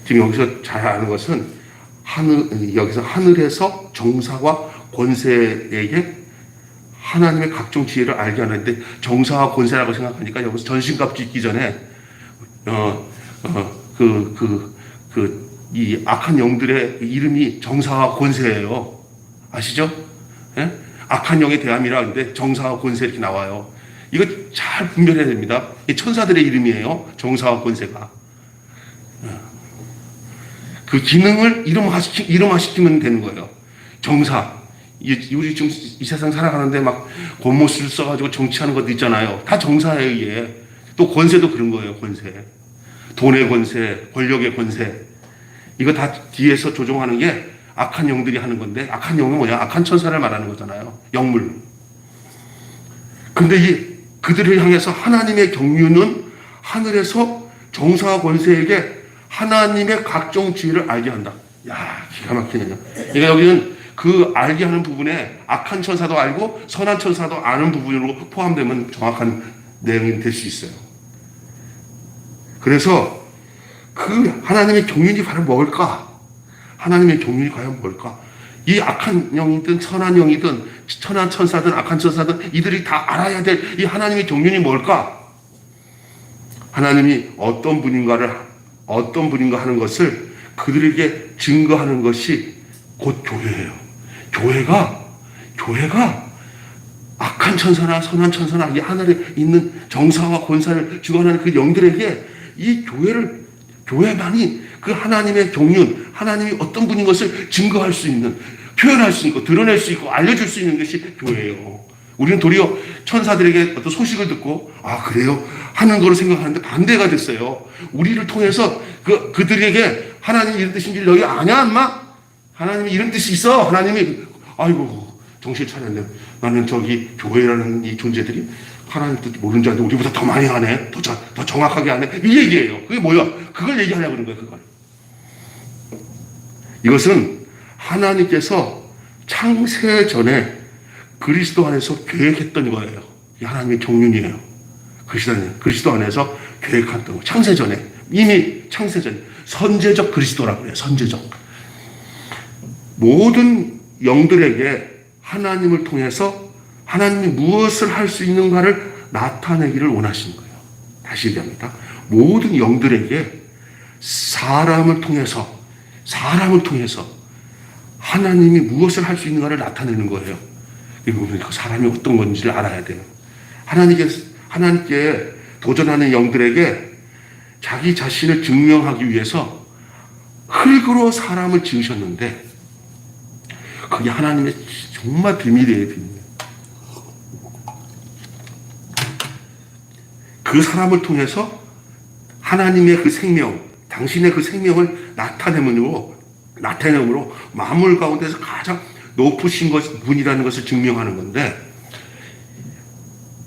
지금 여기서 잘 아는 것은 여기서 하늘에서 정사와 권세에게 하나님의 각종 지혜를 알게 하는데 정사와 권세라고 생각하니까 여기서 전신갑 짓기 전에 이 악한 영들의 이름이 정사와 권세예요. 아시죠? 예? 악한 영의 대함이라 하는데 정사와 권세 이렇게 나와요. 이거 잘 분별해야 됩니다. 이 천사들의 이름이에요. 정사와 권세가. 그 기능을 이름화시키면 되는 거예요. 정사. 우리 지금 이 세상 살아가는데 막 권모술 써가지고 정치하는 것도 있잖아요. 다 정사에 의해. 또 권세도 그런 거예요. 권세. 돈의 권세, 권력의 권세. 이거 다 뒤에서 조종하는 게 악한 영들이 하는 건데 악한 영은 뭐냐? 악한 천사를 말하는 거잖아요. 영물. 근데 그들을 향해서 하나님의 경륜은 하늘에서 정사와 권세에게 하나님의 각종 지혜를 알게 한다. 야, 기가 막히네요. 그러니까 여기는 그 알게 하는 부분에 악한 천사도 알고 선한 천사도 아는 부분으로 포함되면 정확한 내용이 될 수 있어요. 그래서 그 하나님의 경륜이 과연 뭘까? 하나님의 경륜이 과연 뭘까? 이 악한 영이든 선한 영이든 선한 천사든 악한 천사든 이들이 다 알아야 될 이 하나님의 경륜이 뭘까? 하나님이 어떤 분인가 하는 것을 그들에게 증거하는 것이 곧 교회예요. 교회가 악한 천사나 선한 천사나 이 하늘에 있는 정사와 권사를 주관하는 그 영들에게 이 교회만이 그 하나님의 경륜, 하나님이 어떤 분인 것을 증거할 수 있는, 표현할 수 있고, 드러낼 수 있고, 알려줄 수 있는 것이 교회예요. 우리는 도리어 천사들에게 어떤 소식을 듣고, 아, 그래요? 하는 거로 생각하는데 반대가 됐어요. 우리를 통해서 그들에게 하나님이 이런 뜻인지 너희 아냐, 인마? 하나님이 이런 뜻이 있어. 하나님이, 아이고, 정신 차렸네. 나는 저기 교회라는 이 존재들이 하나님 뜻 모르는 줄 알았는데 우리보다 더 많이 하네. 더 정확하게 하네. 이 얘기예요. 그게 뭐야? 그걸 얘기하려고 그런 거예요, 그걸. 이것은 하나님께서 창세 전에 그리스도 안에서 계획했던 거예요. 이 하나님의 경륜이에요. 그리스도 안에서 계획했던 거. 창세 전에. 이미 창세 전에. 선제적 그리스도라고 해요. 선제적. 모든 영들에게 하나님을 통해서 하나님이 무엇을 할 수 있는가를 나타내기를 원하시는 거예요. 다시 얘기합니다. 모든 영들에게 사람을 통해서 하나님이 무엇을 할 수 있는가를 나타내는 거예요. 그리고 그 사람이 어떤 건지를 알아야 돼요. 하나님께 도전하는 영들에게 자기 자신을 증명하기 위해서 흙으로 사람을 지으셨는데 그게 하나님의 정말 비밀이에요, 비밀. 그 사람을 통해서 하나님의 그 생명, 당신의 그 생명을 나타내므로 만물 가운데서 가장 높으신 분이라는 것을 증명하는 건데,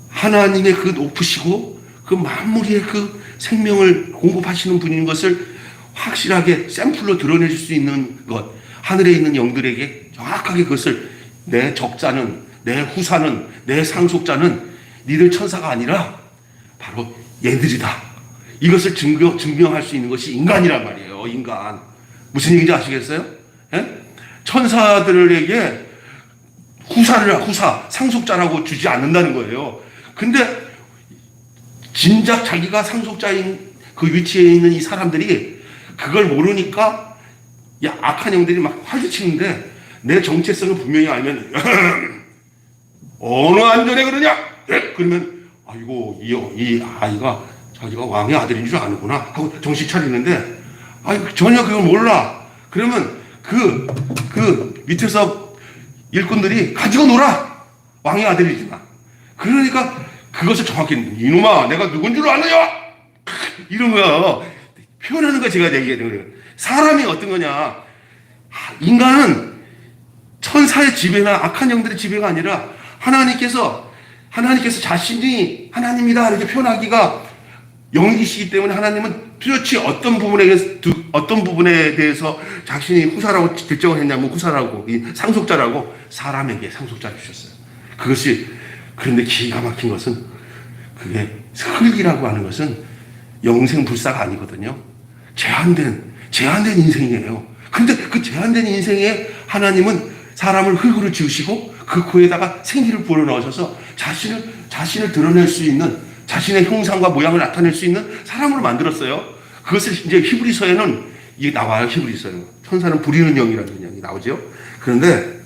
하나님의 그 높으시고 그 만물의 그 생명을 공급하시는 분인 것을 확실하게 샘플로 드러낼 수 있는 것, 하늘에 있는 영들에게 정확하게 그것을, 내 적자는, 내 후사는, 내 상속자는 니들 천사가 아니라 바로 얘들이다, 이것을 증명할 수 있는 것이 인간이란 말이에요. 인간. 무슨 얘기인지 아시겠어요? 예? 천사들에게 후사, 상속자라고 주지 않는다는 거예요. 근데 진작 자기가 상속자인 그 위치에 있는 이 사람들이 그걸 모르니까 악한 영들이 막 활주치는데, 내 정체성을 분명히 알면 어느 안전에 그러냐? 예? 그러면 아이고 이 아이가 자기가 왕의 아들인 줄 아는구나 하고 정신 차리는데, 전혀 그걸 몰라. 그러면 그 밑에서 일꾼들이 가지고 놀아. 왕의 아들이지만. 그러니까 그것을 정확히, 이놈아 내가 누군 줄 아느냐? 이런 거 표현하는 거 제가 얘기하는 거예요. 사람이 어떤 거냐? 인간은 천사의 지배나 악한 영들의 지배가 아니라 하나님께서 자신이 하나님이다 이렇게 표현하기가 영이시기 때문에, 하나님은 뚜렷이 어떤 부분에 대해서 자신이 후사라고 결정을 했냐면, 후사라고, 이 상속자라고 사람에게 상속자를 주셨어요. 그런데 기가 막힌 것은, 그게 흙이라고 하는 것은 영생불사가 아니거든요. 제한된 인생이에요. 근데 그 제한된 인생에 하나님은 사람을 흙으로 지으시고 그 코에다가 생기를 불어넣으셔서 자신을 드러낼 수 있는, 자신의 형상과 모양을 나타낼 수 있는 사람으로 만들었어요. 그것을 이제 히브리서에는 이게 나와요. 히브리서에는 천사는 부리는 영이라는 영이 나오죠. 그런데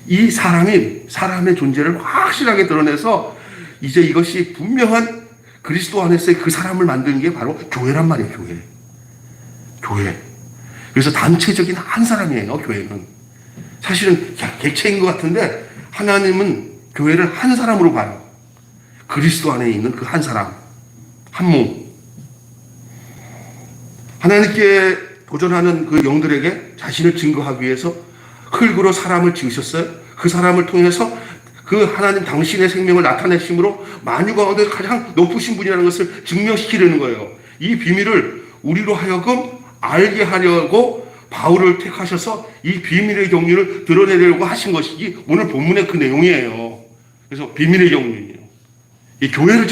이 사람의 존재를 확실하게 드러내서 이제 이것이 분명한 그리스도 안에서의 그 사람을 만드는 게 바로 교회란 말이에요. 교회. 그래서 단체적인 한 사람이에요. 교회는 사실은 객체인 것 같은데, 하나님은 교회를 한 사람으로 봐요. 그리스도 안에 있는 그 한 사람, 한 몸. 하나님께 도전하는 그 영들에게 자신을 증거하기 위해서 흙으로 사람을 지으셨어요. 그 사람을 통해서 그 하나님 당신의 생명을 나타내심으로 만유 가운데 가장 높으신 분이라는 것을 증명시키려는 거예요. 이 비밀을 우리로 하여금 알게 하려고 바울을 택하셔서 이 비밀의 경륜을 드러내려고 하신 것이 오늘 본문의 그 내용이에요. 그래서 비밀의 경륜이에요. 이 교회를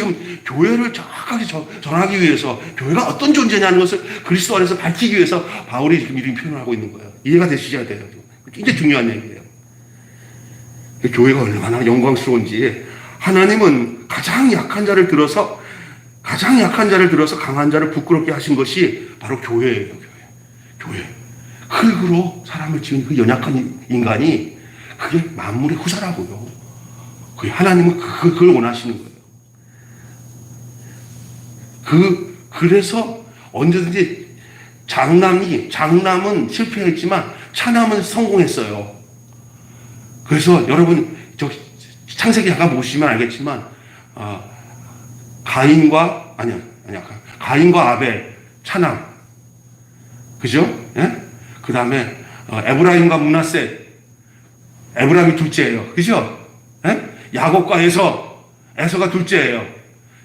정확하게 전하기 위해서, 교회가 어떤 존재냐는 것을 그리스도 안에서 밝히기 위해서 바울이 지금 이렇게 표현하고 있는 거예요. 이해가 되시셔야 돼요. 굉장히 중요한 얘기예요. 교회가 얼마나 영광스러운지, 하나님은 가장 약한 자를 들어서 강한 자를 부끄럽게 하신 것이 바로 교회예요. 교회. 흙으로 사람을 지은 그 연약한 인간이 그게 만물의 후사라고요. 하나님은 그걸 원하시는 거예요. 그래서 언제든지 장남은 실패했지만 차남은 성공했어요. 그래서 여러분 창세기 잠깐 보시면 알겠지만, 가인과 아벨 차남, 그죠? 예? 그 다음에 에브라임과 므낫세, 에브라임이 둘째예요. 그죠? 예? 야곱과 에서가 둘째예요.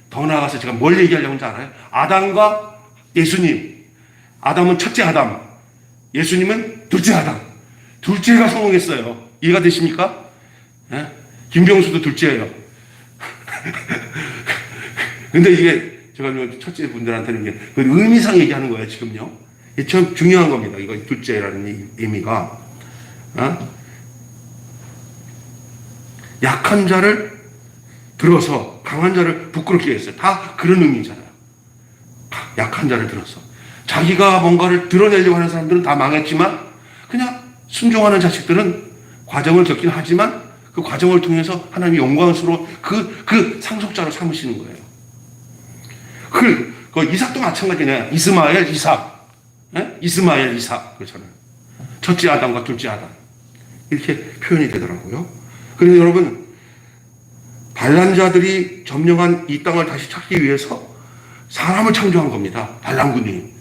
더 나아가서 제가 뭘 얘기하려고 하는지 알아요? 아담과 예수님. 아담은 첫째 아담, 예수님은 둘째 아담. 둘째가 성공했어요. 이해가 되십니까? 예? 김병수도 둘째예요. 근데 이게 제가 첫째 분들한테는 이게 그 의미상 얘기하는 거예요, 지금요. 이게 참 중요한 겁니다. 이거 둘째라는 의미가. 약한 자를 들어서 강한 자를 부끄럽게 했어요. 다 그런 의미잖아요. 약한 자를 들어서. 자기가 뭔가를 드러내려고 하는 사람들은 다 망했지만, 그냥 순종하는 자식들은 과정을 겪긴 하지만 그 과정을 통해서 하나님이 영광스러운 그 상속자로 삼으시는 거예요. 그 이삭도 마찬가지네요. 이스마엘, 이삭. 예? 이스마엘, 이삭. 그렇잖아요. 첫째 아담과 둘째 아담. 이렇게 표현이 되더라고요. 그래서 여러분, 반란자들이 점령한 이 땅을 다시 찾기 위해서 사람을 창조한 겁니다. 반란군이.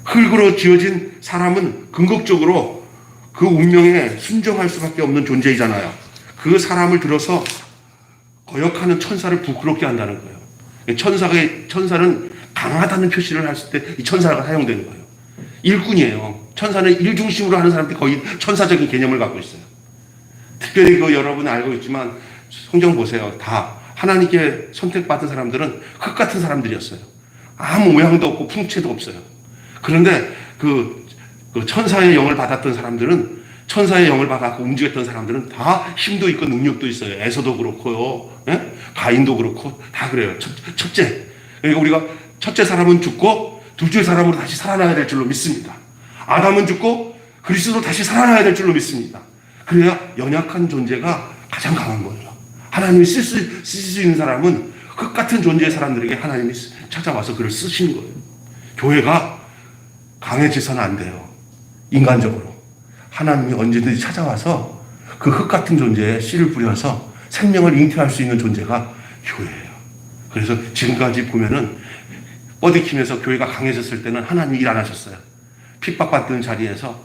흙으로 지어진 사람은 궁극적으로 그 운명에 순종할 수밖에 없는 존재이잖아요. 그 사람을 들어서 거역하는 천사를 부끄럽게 한다는 거예요. 천사는 강하다는 표시를 했을 때 이 천사가 사용되는 거예요. 일꾼이에요. 천사는 일중심으로 하는 사람들이 거의 천사적인 개념을 갖고 있어요. 특별히 여러분 알고 있지만 성경 보세요. 다 하나님께 선택받은 사람들은 흙 같은 사람들이었어요. 아무 모양도 없고 풍채도 없어요. 그런데 그 천사의 영을 받았던 사람들은, 천사의 영을 받았고 움직였던 사람들은 다 힘도 있고 능력도 있어요. 에서도 그렇고요. 예? 가인도 그렇고 다 그래요. 첫째. 그러니까 우리가 첫째 사람은 죽고 둘째 사람으로 다시 살아나야 될 줄로 믿습니다. 아담은 죽고 그리스도 다시 살아나야 될 줄로 믿습니다. 그래야 연약한 존재가 가장 강한 거예요. 하나님이 쓸 수 있는 사람은 흙 같은 존재의 사람들에게 하나님이 찾아와서 그를 쓰시는 거예요. 교회가 강해져서는 안 돼요. 인간적으로. 하나님이 언제든지 찾아와서 그 흙 같은 존재에 씨를 뿌려서 생명을 잉태할 수 있는 존재가 교회예요. 그래서 지금까지 보면은 뻗이키면서 교회가 강해졌을 때는 하나님이 일 안 하셨어요. 핍박받던 자리에서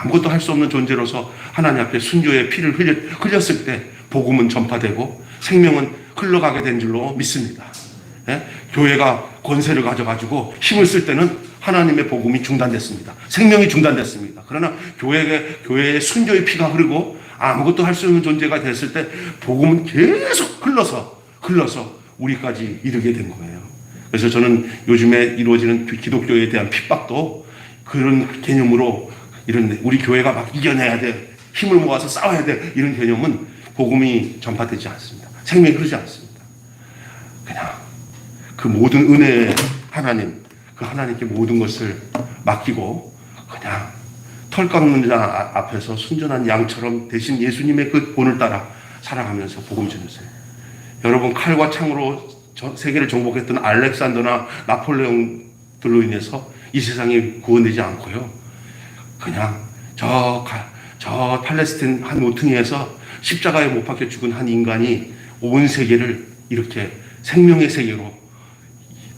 아무것도 할 수 없는 존재로서 하나님 앞에 순교의 피를 흘렸을 때 복음은 전파되고 생명은 흘러가게 된 줄로 믿습니다. 예? 교회가 권세를 가져가지고 힘을 쓸 때는 하나님의 복음이 중단됐습니다. 생명이 중단됐습니다. 그러나 교회의 순교의 피가 흐르고 아무것도 할 수 없는 존재가 됐을 때 복음은 계속 흘러서 우리까지 이르게 된 거예요. 그래서 저는 요즘에 이루어지는 기독교에 대한 핍박도 그런 개념으로, 이런 우리 교회가 막 이겨내야 돼, 힘을 모아서 싸워야 돼, 이런 개념은 복음이 전파되지 않습니다. 생명이 흐르지 않습니다. 그냥 그 모든 은혜의 하나님, 그 하나님께 모든 것을 맡기고 그냥 털 깎는 자 앞에서 순전한 양처럼 대신 예수님의 그 본을 따라 살아가면서 복음 전하세요. 여러분, 칼과 창으로 세계를 정복했던 알렉산더나 나폴레옹들로 인해서 이 세상이 구원되지 않고요. 그냥 저 팔레스틴 한 모퉁이에서 십자가에 못 박혀 죽은 한 인간이 온 세계를 이렇게 생명의 세계로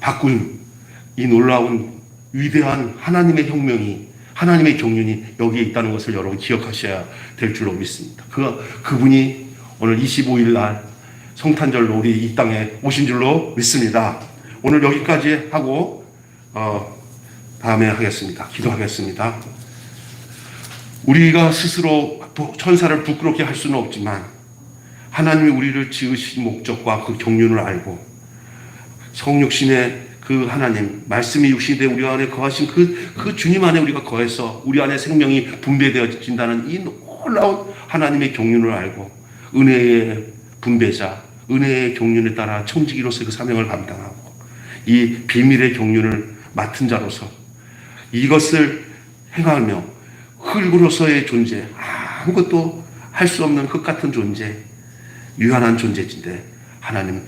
바꾼 이 놀라운 위대한 하나님의 혁명이, 하나님의 경륜이 여기에 있다는 것을 여러분 기억하셔야 될 줄로 믿습니다. 그분이 오늘 25일 날 성탄절로 우리 이 땅에 오신 줄로 믿습니다. 오늘 여기까지 하고 다음에 하겠습니다. 기도하겠습니다. 우리가 스스로 천사를 부끄럽게 할 수는 없지만 하나님이 우리를 지으신 목적과 그 경륜을 알고 성육신의 그 하나님, 말씀이 육신이 되어 우리 안에 거하신 그 주님 안에 우리가 거해서 우리 안에 생명이 분배되어진다는 이 놀라운 하나님의 경륜을 알고 은혜의 분배자, 은혜의 경륜에 따라 청지기로서 그 사명을 감당하고 이 비밀의 경륜을 맡은 자로서 이것을 행하며 흙으로서의 존재, 아무것도 할 수 없는 흙 같은 존재, 유한한 존재인데 하나님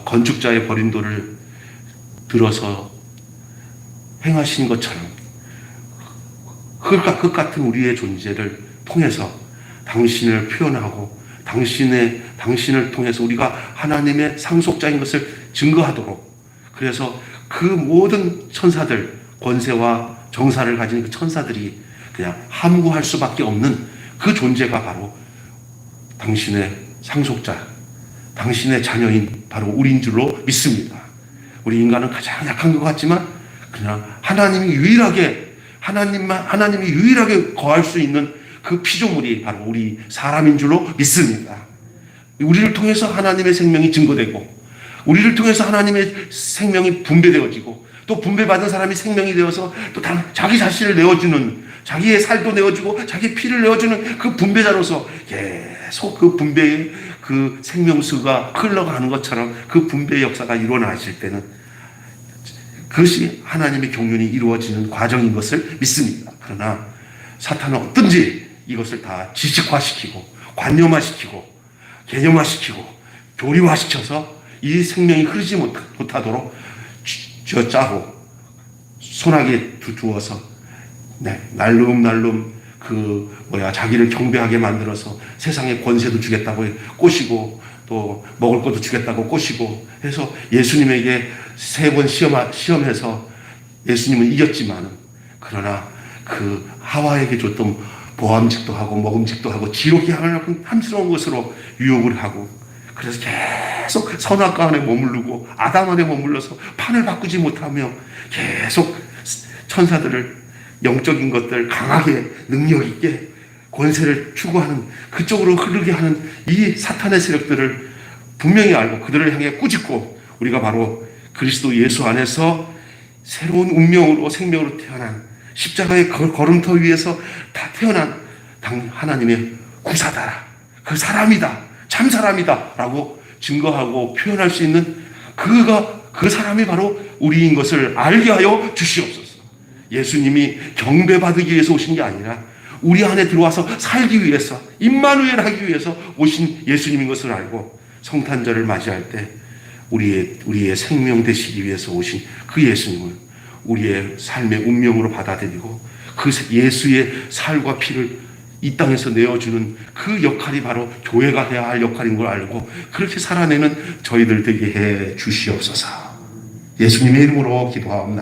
건축자의 버린 돌을 들어서 행하신 것처럼 흙 같은 우리의 존재를 통해서 당신을 표현하고 당신을 통해서 우리가 하나님의 상속자인 것을 증거하도록, 그래서 그 모든 천사들, 권세와 정사를 가진 그 천사들이 그냥 함구할 수밖에 없는 그 존재가 바로 당신의 상속자, 당신의 자녀인 바로 우리인 줄로 믿습니다. 우리 인간은 가장 약한 것 같지만 그냥 하나님이 유일하게 거할 수 있는 그 피조물이 바로 우리 사람인 줄로 믿습니다. 우리를 통해서 하나님의 생명이 증거되고 우리를 통해서 하나님의 생명이 분배되어지고 또 분배받은 사람이 생명이 되어서 또 자기 자신을 내어주는, 자기의 살도 내어주고 자기의 피를 내어주는 그 분배자로서 계속 그 분배의 그 생명수가 흘러가는 것처럼 그 분배의 역사가 일어나실 때는 그것이 하나님의 경륜이 이루어지는 과정인 것을 믿습니다. 그러나 사탄은 어떤지 이것을 다 지식화시키고 관념화시키고 개념화시키고 교리화시켜서 이 생명이 흐르지 못하도록 쥐어짜고 손아귀에 두어서 날름 자기를 경배하게 만들어서 세상에 권세도 주겠다고 꼬시고 또 먹을 것도 주겠다고 꼬시고 해서 예수님에게 3번 시험해서 예수님은 이겼지만 그러나 그 하와에게 줬던 보암직도 하고 먹음직도 하고 지옥이 함스러운 것으로 유혹을 하고, 그래서 계속 선악과 안에 머무르고 아담 안에 머물러서 판을 바꾸지 못하며 계속 천사들을, 영적인 것들 강하게 능력 있게 권세를 추구하는, 그쪽으로 흐르게 하는 이 사탄의 세력들을 분명히 알고 그들을 향해 꾸짖고, 우리가 바로 그리스도 예수 안에서 새로운 운명으로 생명으로 태어난, 십자가의 걸음터 위에서 다 태어난 하나님의 구사다, 그 사람이다, 참 사람이다 라고 증거하고 표현할 수 있는 그 사람이 바로 우리인 것을 알게 하여 주시옵소서. 예수님이 경배받기 위해서 오신 게 아니라 우리 안에 들어와서 살기 위해서, 임마누엘 하기 위해서 오신 예수님인 것을 알고, 성탄절을 맞이할 때 우리의 생명 되시기 위해서 오신 그 예수님을 우리의 삶의 운명으로 받아들이고, 그 예수의 살과 피를 이 땅에서 내어주는 그 역할이 바로 교회가 해야 할 역할인 걸 알고 그렇게 살아내는 저희들 되게 해 주시옵소서. 예수님의 이름으로 기도합니다.